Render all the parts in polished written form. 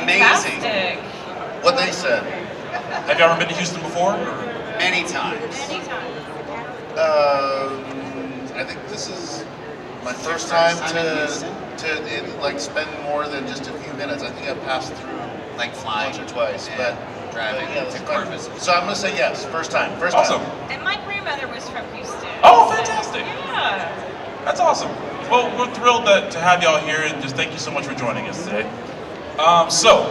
Amazing. What they said. Have you ever been to Houston before? Many times. Many times. I think this is my first time to spend more than just a few minutes. I think I've passed through Like flying. once or twice, but driving yeah, to that's Corpus. so I'm gonna say yes, first time. Awesome. And my grandmother was from Houston. Oh, fantastic. Yeah. That's awesome. Well, we're thrilled to have y'all here, and just thank you so much for joining us today. So,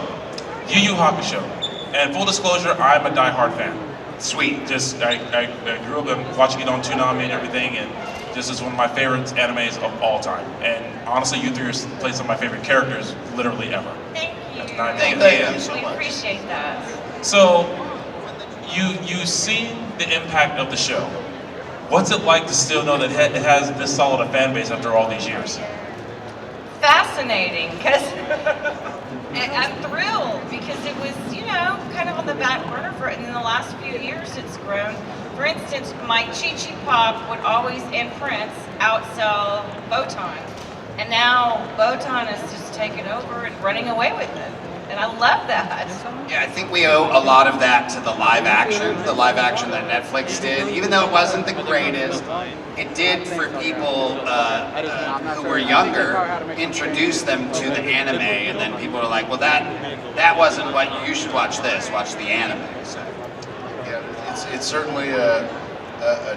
YuYu Hakusho. And full disclosure, I'm a diehard fan. Sweet. Just, I grew up watching it on Toonami and everything, and this is one of my favorite animes of all time. And honestly, you three play some of my favorite characters, literally ever. Thank you. Thank you so We much. appreciate that. So, you've seen the impact of the show. What's it like to still know that it has this solid a fan base after all these years? Fascinating, because I'm thrilled because it was, kind of on the back burner for it, and in the last few years it's grown. For instance, my Chi Chi Pop would always, in Prince, outsell Botan, and now Botan has just taken over and running away with it, and I love that. Yeah, I think we owe a lot of that to the live action that Netflix did. Even though it wasn't the greatest, it did for people who were younger, introduce them to the anime, and then people were like, well, that wasn't what you should watch this, watch the anime. So. Yeah, it's certainly a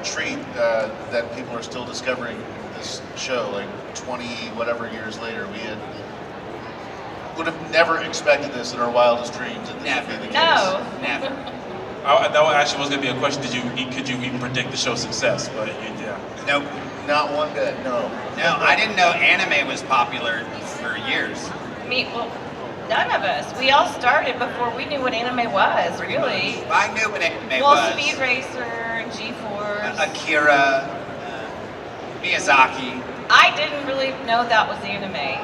treat that people are still discovering this show. Like 20 whatever years later, would have never expected this in our wildest dreams. That this would be the case. No. Never. That actually was going to be a question. Could you even predict the show's success? But yeah. Nope. Not one bit. No. No, I didn't know anime was popular for years. Well, none of us. We all started before we knew what anime was, really. I knew what anime Well, was. Speed Racer, G-Force. Akira, Miyazaki. I didn't really know that was anime.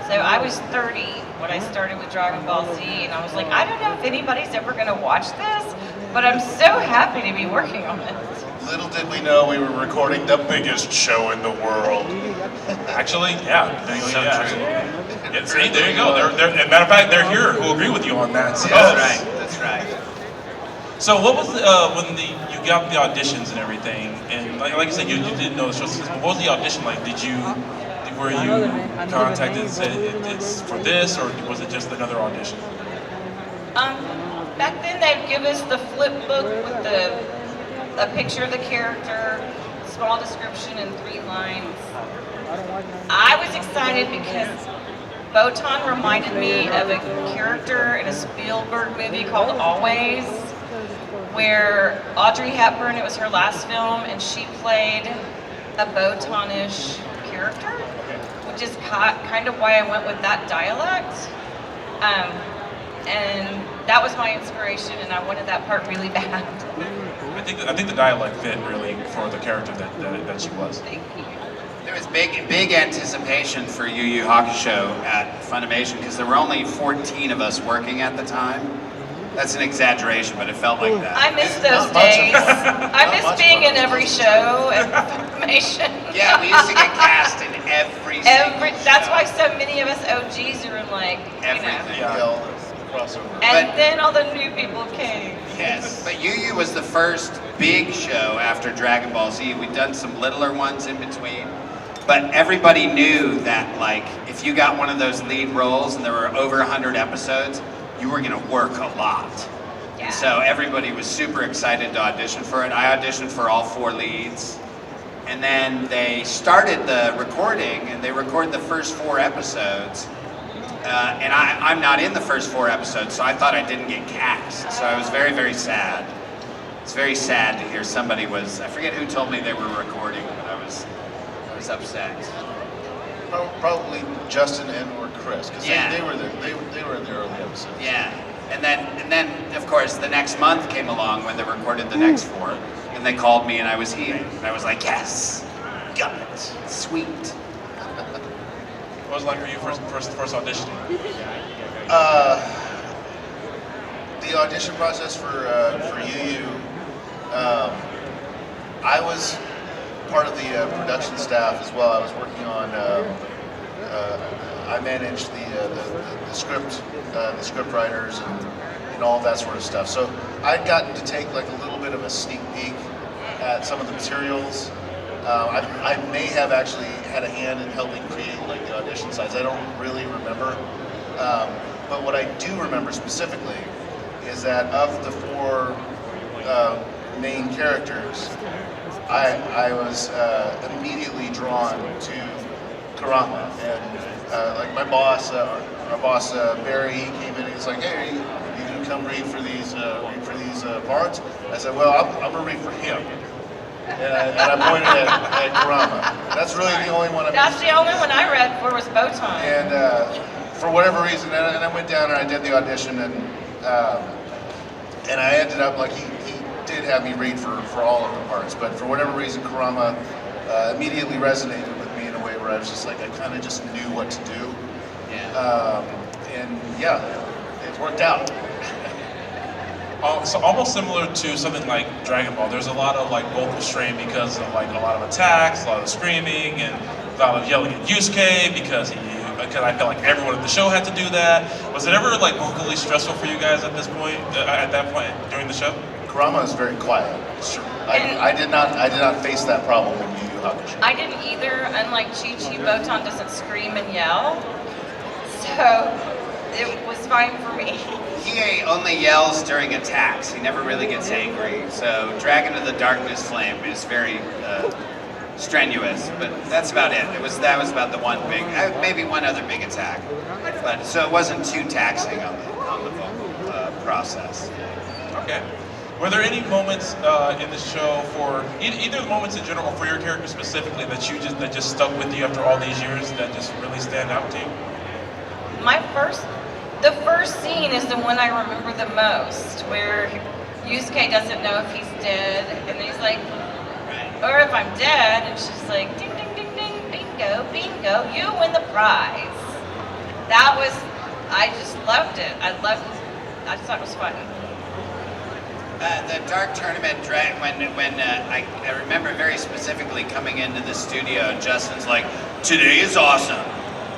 So I was 30 when I started with Dragon Ball Z, and I was like, I don't know if anybody's ever going to watch this, but I'm so happy to be working on it. Little did we know we were recording the biggest show in the world. Actually, yeah. Absolutely. Yeah, see, there you go. As a matter of fact, they're here who agree with you on that. So. That's right. So what was you got the auditions and everything, and like I said, you didn't know the show success, but what was the audition like? Were you contacted and said it's for this, or was it just another audition? Back then they'd give us the flip book with a picture of the character, small description, and 3 lines. I was excited because Botan reminded me of a character in a Spielberg movie called Always, where Audrey Hepburn, it was her last film, and she played a Botan-ish character, which is kind of why I went with that dialect. And that was my inspiration, and I wanted that part really bad. I think the dialect fit really for the character that she was. Thank you. There was big anticipation for YuYu Hakusho at Funimation because there were only 14 of us working at the time. That's an exaggeration, but it felt like that. I miss those days. I miss being in every show and Funimation. Yeah, we used to get cast in every That's show. why so many of us OGs are in Everything. Yeah, all the crossover. And But- then all the new people came. Yes, but YuYu was the first big show after Dragon Ball Z. We'd done some littler ones in between, but everybody knew that if you got one of those lead roles and there were over 100 episodes, you were gonna work a lot. Yeah. And so everybody was super excited to audition for it. I auditioned for all 4 leads. And then they started the recording, and they recorded the first 4 episodes. And I'm not in the first 4 episodes, so I thought I didn't get cast. So I was very, very sad. It's very sad to hear somebody I forget who told me they were recording, but I was upset. Probably Justin and or Chris, because Yeah. they were in the early episodes. Yeah, and then of course the next month came along when they recorded the next 4, and they called me and I was Hiei, and I was like, yes, got it, sweet. What was it like for you first auditioning? The audition process for YuYu, I was part of the production staff as well. I was working on I manage the script writers and all that sort of stuff. So I'd gotten to take like a little bit of a sneak peek at some of the materials. I may have actually had a hand in helping create like the audition sites. I don't really remember. But what I do remember specifically is that of the 4 main characters, I was immediately drawn to Kurama. And like my boss, our boss Barry, he came in and he's like, "Hey, you can come read for these parts." I said, "Well, I'm gonna read for him." And I pointed at Kurama. That's really the only one. That's the only one I read for was Botan. And for whatever reason, and I went down and I did the audition, and I ended up like he did have me read for all of the parts, but for whatever reason, Kurama immediately resonated with me in a way where I was just like I kind of just knew what to do. Yeah. And yeah, it worked out. So almost similar to something like Dragon Ball, there's a lot of like vocal strain because of like a lot of attacks, a lot of screaming, and a lot of yelling at Yusuke because I felt like everyone at the show had to do that. Was it ever like vocally stressful for you guys at that point during the show? Kurama is very quiet. I did not face that problem in YuYu Hakusho. I didn't either. Unlike Chi-Chi, Botan doesn't scream and yell, so it was fine for me. Hiei only yells during attacks. He never really gets angry. So Dragon of the Darkness Flame is very strenuous, but that's about it. That was about the one big, maybe one other big attack. But so it wasn't too taxing on the vocal process. Okay. Were there any moments in the show for either the moments in general or for your character specifically that just stuck with you after all these years that just really stand out to you? The first scene is the one I remember the most, where Yusuke doesn't know if he's dead, and he's like, or if I'm dead, and she's like, ding, ding, ding, ding, bingo, bingo, you win the prize. I just loved it. I just thought it was fun. The Dark Tournament, when I remember very specifically coming into the studio, and Justin's like, "Today is awesome.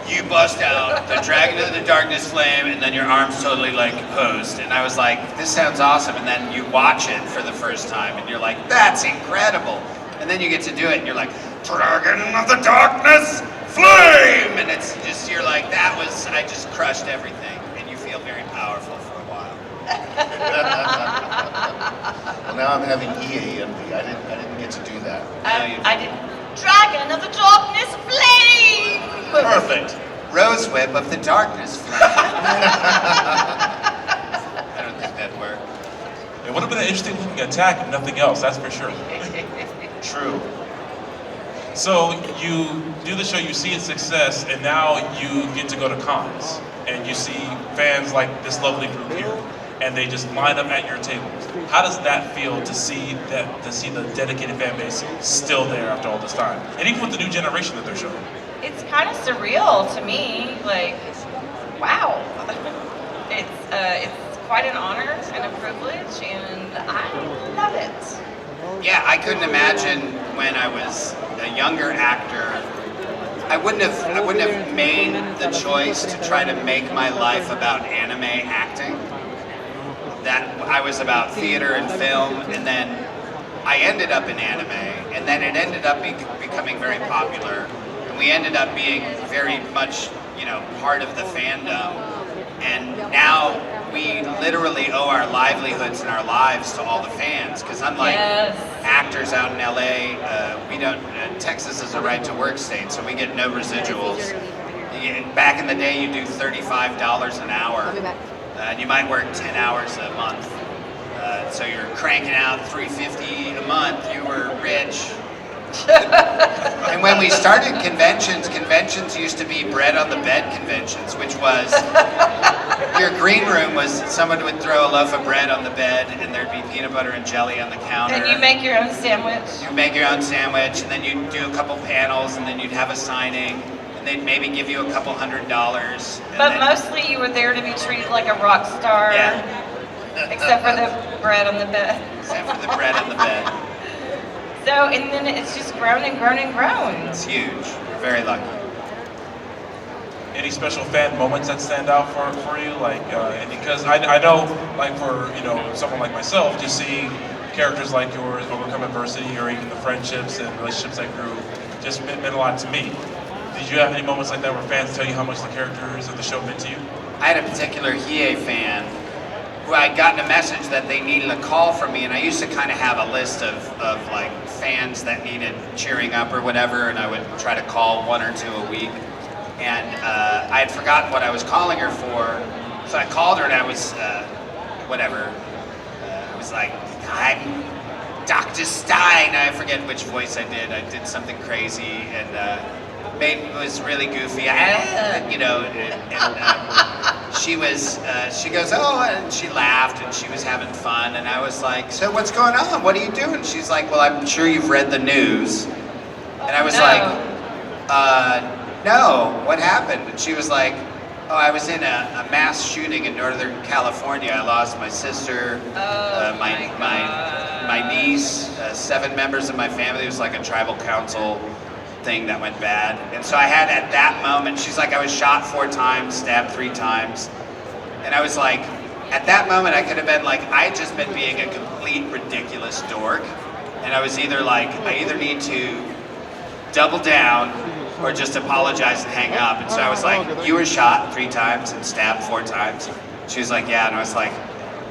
You bust out the Dragon of the Darkness Flame, and then your arms totally like posed." And I was like, "This sounds awesome." And then you watch it for the first time, and you're like, "That's incredible." And then you get to do it, and you're like, "Dragon of the Darkness Flame!" And it's just, you're like, I just crushed everything. And you feel very powerful for a while. Well, now I'm having EA envy. I didn't get to do that. I did Dragon of the Darkness Flame! Perfect. Rose Whip of the Darkness Flame. I don't think that'd work. It would have been an interesting looking attack if nothing else, that's for sure. True. So you do the show, you see its success, and now you get to go to cons, and you see fans like this lovely group here, and they just line up at your tables. How does that feel to see the dedicated fan base still there after all this time, and even with the new generation that they're showing? It's kind of surreal to me. Like, wow, it's quite an honor and a privilege, and I love it. Yeah, I couldn't imagine when I was a younger actor. I wouldn't have made the choice to try to make my life about anime acting. That I was about theater and film, and then I ended up in anime, and then it ended up becoming very popular, and we ended up being very much, part of the fandom. And now we literally owe our livelihoods and our lives to all the fans, because unlike actors out in LA, we don't. Texas is a right-to-work state, so we get no residuals. Back in the day, you do $35 an hour. You might work 10 hours a month, so you're cranking out $350 a month. You were rich. And when we started conventions used to be bread on the bed conventions, which was your green room was someone would throw a loaf of bread on the bed, and there'd be peanut butter and jelly on the counter. And you make your own sandwich. You make your own sandwich, and then you'd do a couple panels, and then you'd have a signing. And they'd maybe give you a couple $100s. But mostly you were there to be treated like a rock star. Yeah. Except for the bread on the bed. Except for the bread on the bed. So, and then it's just grown and grown and grown. It's huge. We're very lucky. any special fan moments that stand out for you? Like, because I know, like for someone like myself, just seeing characters like yours overcome adversity, or even the friendships and relationships that grew, just meant a lot to me. Did you have any moments like that where fans tell you how much the characters of the show meant to you? I had a particular Hiei fan who I'd gotten a message that they needed a call from me, and I used to kind of have a list of like fans that needed cheering up or whatever, and I would try to call 1 or 2 a week. And I had forgotten what I was calling her for, so I called her and I was, I was like, I'm Dr. Stein. I forget which voice I did. I did something crazy and it was really goofy. She goes, oh, and she laughed and she was having fun. And I was like, so what's going on? What are you doing? She's like, well, I'm sure you've read the news. And I was like, no, what happened? And she was like, oh, I was in a mass shooting in Northern California. I lost my sister, my niece, 7 members of my family. It was like a tribal council thing that went bad. And so I had at that moment, she's like, I was shot 4 times, stabbed 3 times. And I was like, at that moment, I could have been like, I had just been being a complete ridiculous dork. And I was either like, I either need to double down or just apologize and hang up. And so I was like, you were shot 3 times and stabbed 4 times. She was like, yeah. And I was like,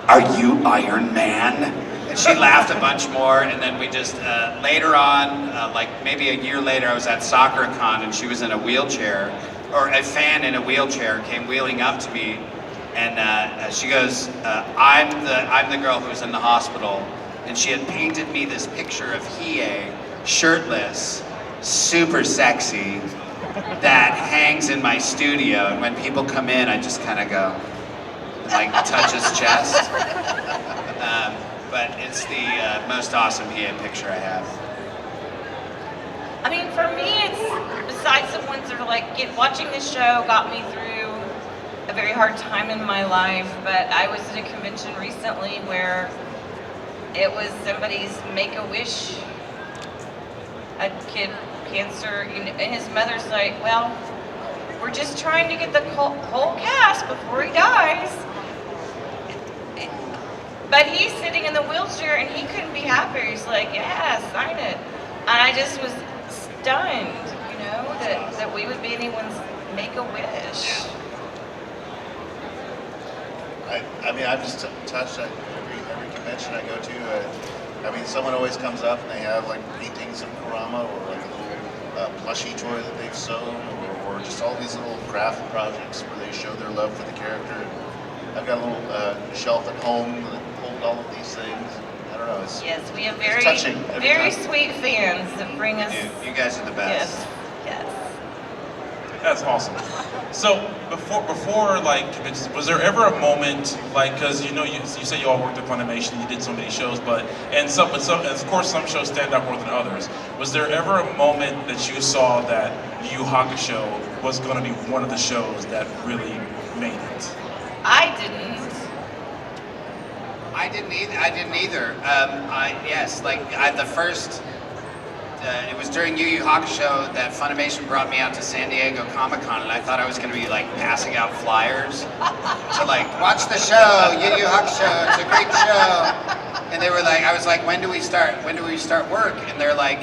are you Iron Man? And she laughed a bunch more. And then we just, later on, like maybe a year later, I was at SoccerCon and she was in a wheelchair, or a fan in a wheelchair came wheeling up to me. And she goes, I'm the girl who's in the hospital. And she had painted me this picture of Hiei, shirtless, super sexy, that hangs in my studio. And when people come in, I just kind of go, like, touch his chest. But it's the most awesome Hiei picture I have. I mean, for me, it's besides the ones that are like, watching this show got me through a very hard time in my life. But I was at a convention recently where it was somebody's Make-A-Wish. A kid, cancer, and his mother's like, well, we're just trying to get the whole cast before he dies. But he's sitting in the wheelchair and he couldn't be happier. He's like, yeah, sign it. And I just was stunned, that we would be anyone's Make-A-Wish. I mean, I've just touched at every convention I go to. I mean, someone always comes up and they have like paintings of Kurama, or like a little plushie toy that they've sewn, or just all these little craft projects where they show their love for the character. I've got a little shelf at home that holds all of these things. I don't know. Yes, we have touching very sweet fans that bring us. You guys are the best. Yes. That's awesome. So before like conventions, was there ever a moment like, because you say you all worked at Funimation, you did so many shows, but of course some shows stand out more than others. Was there ever a moment that you saw that YuYu Hakusho was going to be one of the shows that really made it? I didn't either. The first. It was during YuYu Hakusho that Funimation brought me out to San Diego Comic-Con, and I thought I was going to be like passing out flyers to like, watch the show, YuYu Hakusho, it's a great show. And they were like, I was like, when do we start work? And they're like,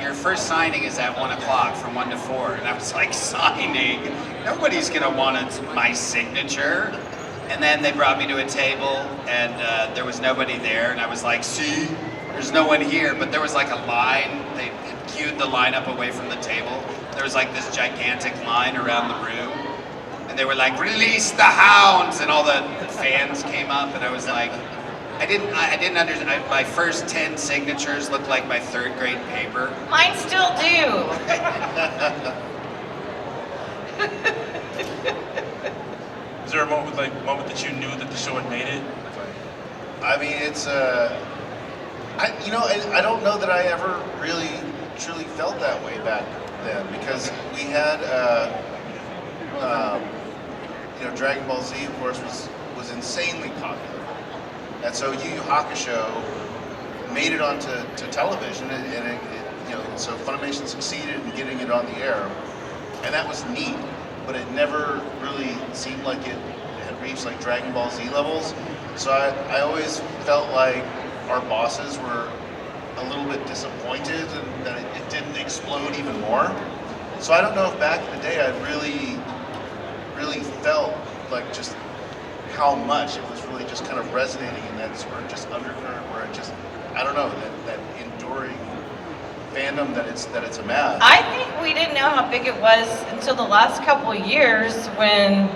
your first signing is at 1 o'clock from 1 to 4. And I was like, signing? Nobody's going to want my signature. And then they brought me to a table, and there was nobody there, and I was like, see? There's no one here, but there was like a line. They had queued the line up away from the table. There was like this gigantic line around the room, and they were like, "Release the hounds!" And all the fans came up, and I was like, I didn't understand. My first 10 signatures looked like my 3rd grade paper. Mine still do. Is there a moment that you knew that the show had made it? I mean, it's I don't know that I ever really truly felt that way back then, because we had Dragon Ball Z, of course, was insanely popular, and so YuYu Hakusho made it onto television, and so Funimation succeeded in getting it on the air, and that was neat. but it never really seemed like it had reached like Dragon Ball Z levels. So I always felt like our bosses were a little bit disappointed and that it didn't explode even more. So I don't know if back in the day I really felt like just how much it was really just kind of resonating in that sort of just undercurrent where it just, I don't know, that enduring fandom that it's amassed. I think we didn't know how big it was until the last couple of years when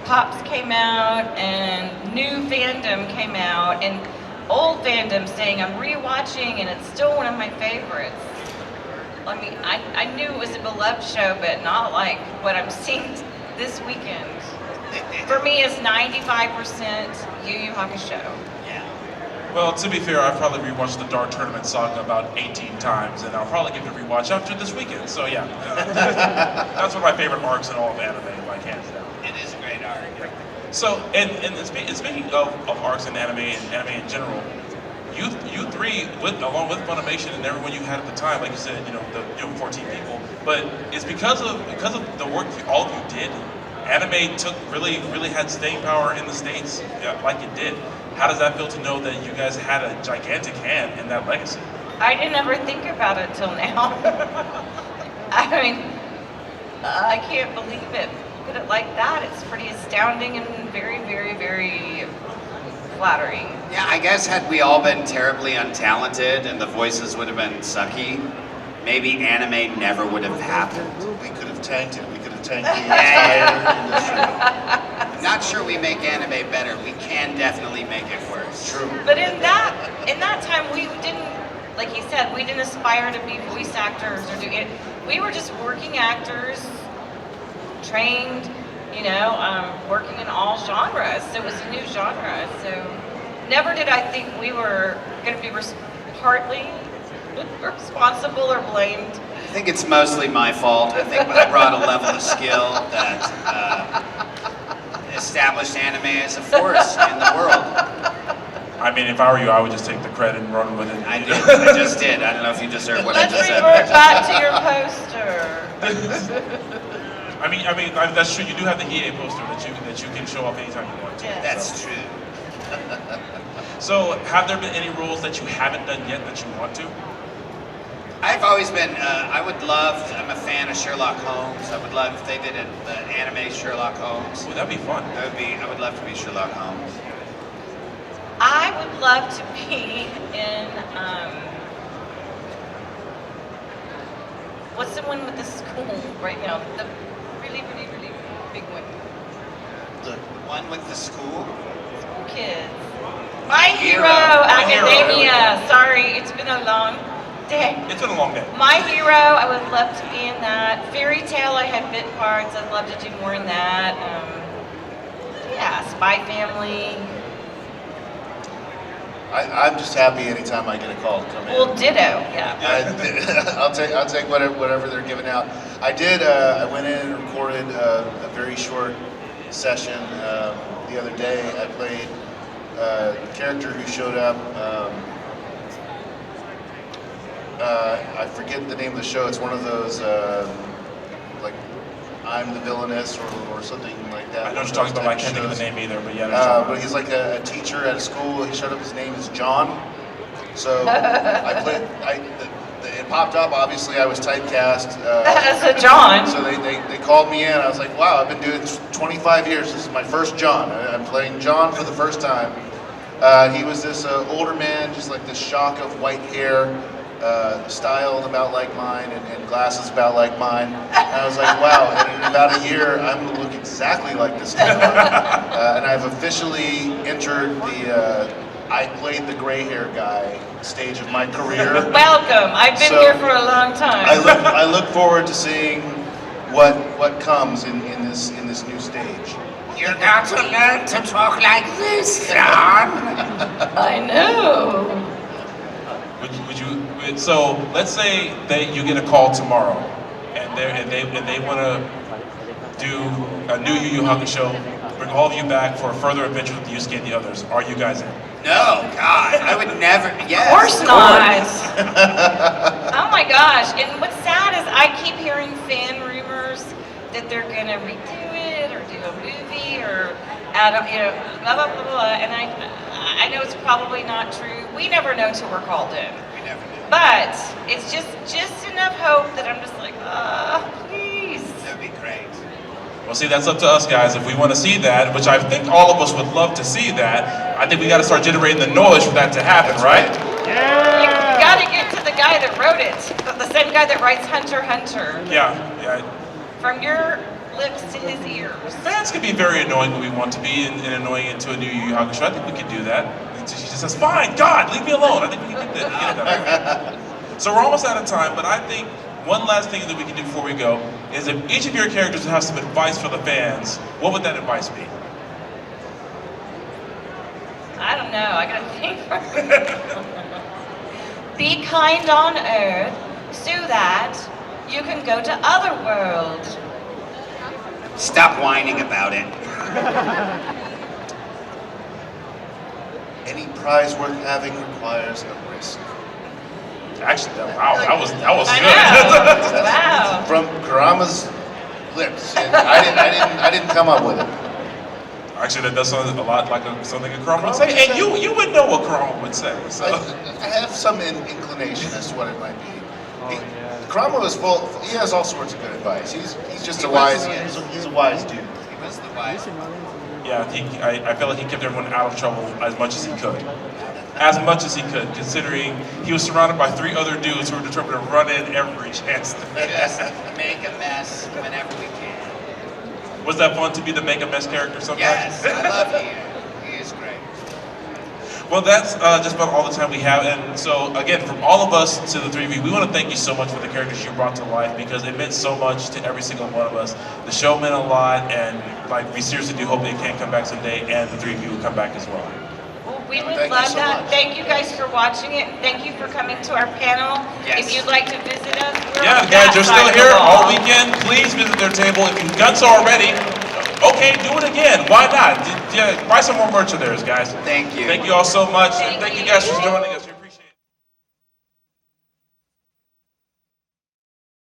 Pops came out and new fandom came out and old fandom saying I'm rewatching and it's still one of my favorites. I mean, I knew it was a beloved show, but not like what I'm seeing this weekend. For me, it's 95% YuYu Hakusho. Yeah. Well, to be fair, I've probably rewatched the Dark Tournament saga about 18 times, and I'll probably give it a rewatch after this weekend. So yeah, that's one of my favorite arcs in all of anime, like hands down. It is a great arc. So, and speaking of arcs in anime and anime in general, you three, along with Funimation and everyone you had at the time, like you said, the 14 people, but it's because of the work all of you did. Anime really had staying power in the States, like it did. How does that feel to know that you guys had a gigantic hand in that legacy? I didn't ever think about it till now. I mean, I can't believe it. Look at it like that. It's pretty astounding and very, very, very flattering. Yeah, I guess had we all been terribly untalented and the voices would have been sucky, maybe anime never would have happened. We could have tanked it. We could have tanked the entire industry. I'm not sure we make anime better. We can definitely make it worse. True. But in that time, we didn't, like you said, we didn't aspire to be voice actors or do it. We were just working actors, trained, working in all genres. So it was a new genre. So never did I think we were going to be partly responsible or blamed. I think it's mostly my fault. I think I brought a level of skill that established anime as a force in the world. I mean, if I were you, I would just take the credit and run with it. I did. I just did. I don't know if you deserve what I Let's just said. revert back to your poster. I mean, that's true. You do have the Hiei poster that you can show off anytime you want to. Yes. That's true. So, have there been any roles that you haven't done yet that you want to? I've always been, I'm a fan of Sherlock Holmes. I would love if they did an anime Sherlock Holmes. Ooh, that'd be fun. I would love to be Sherlock Holmes. I would love to be in, what's the one with the school right now? The really, really, really big one. The one with the school? School kids. My Hero Academia. Sorry, it's been a long day. It's been a long day. My Hero, I would love to be in that. Fairy Tale, I had bit parts. I'd love to do more in that. Spy Family. I'm just happy anytime I get a call to come in. Well, ditto, yeah. I'll take whatever they're giving out. I went in and recorded a very short session the other day. I played a character who showed up. I forget the name of the show. It's one of those like I'm the Villainess or something like that. I know what you're talking about. I can't think of the name either, but yeah. But he's like a teacher at a school. He showed up. His name is John. So it popped up. Obviously, I was typecast. As a John. So they called me in. I was like, wow, I've been doing this 25 years. This is my first John. I'm playing John for the first time. He was this older man, just like this shock of white hair. Styled about like mine and glasses about like mine. And I was like, wow, and in about a year, I'm going to look exactly like this guy. And I've officially entered the I played the gray hair guy stage of my career. Welcome. I've been here for a long time. I look forward to seeing what comes in this new stage. You're going to learn to talk like this, John. I know. So let's say that you get a call tomorrow, and they want to do a new YuYu Hakusho, bring all of you back for a further adventure with Yusuke and the others. Are you guys in? No, God, I would never. Yes. Of course not. Oh my gosh. And what's sad is I keep hearing fan rumors that they're gonna redo it or do a movie or add, blah blah blah blah. And I know it's probably not true. We never know till we're called in. We never do. But it's just enough hope that I'm just like, please. That'd be great. Well, see, that's up to us, guys. If we want to see that, which I think all of us would love to see that, I think we got to start generating the noise for that to happen, right? You gotta get to the guy that wrote it, the same guy that writes Hunter x Hunter. Yeah. From your lips to his ears. Fans can be very annoying when we want to be, and annoying into a new YuYu Hakusho. I think we can do that. And she just says, "Fine, God, leave me alone." I think we can get that. So we're almost out of time, but I think one last thing that we can do before we go is if each of your characters would have some advice for the fans, what would that advice be? I don't know, I gotta think. Be kind on Earth so that you can go to Otherworld. Stop whining about it. Any prize worth having requires a risk. Actually, that was I good. know. Wow. From Kurama's lips, and I didn't come up with it. Actually, that does sound a lot like something a Kurama would say, and you would know what Kurama would say. So. I have some inclination as to what it might be. Kurama was full. He has all sorts of good advice. He's just a wise. He's a wise dude. He was the wise. Yeah, I feel like he kept everyone out of trouble as much as he could. As much as he could, considering he was surrounded by 3 other dudes who were determined to run in every chance. Just make a mess whenever we can. Was that fun to be the make a mess character sometimes? Yes, I love Hiei. He is great. Well, that's just about all the time we have. And so, again, from all of us to the 3 of you, we want to thank you so much for the characters you brought to life because it meant so much to every single one of us. The show meant a lot, and we seriously do hope they can come back someday, and the 3 of you will come back as well. Well, we would Thank you love so that. much. Thank you guys for watching it. Thank you for coming to our panel. Yes. If you'd like to visit us, we're Yeah, on the guys that are side still of the here wall. all weekend. Please visit their table. If you've done so already, okay, do it again. Why not? Buy some more merch of theirs, guys. Thank you. Thank you all so much. Thank Thank you you. guys for joining us.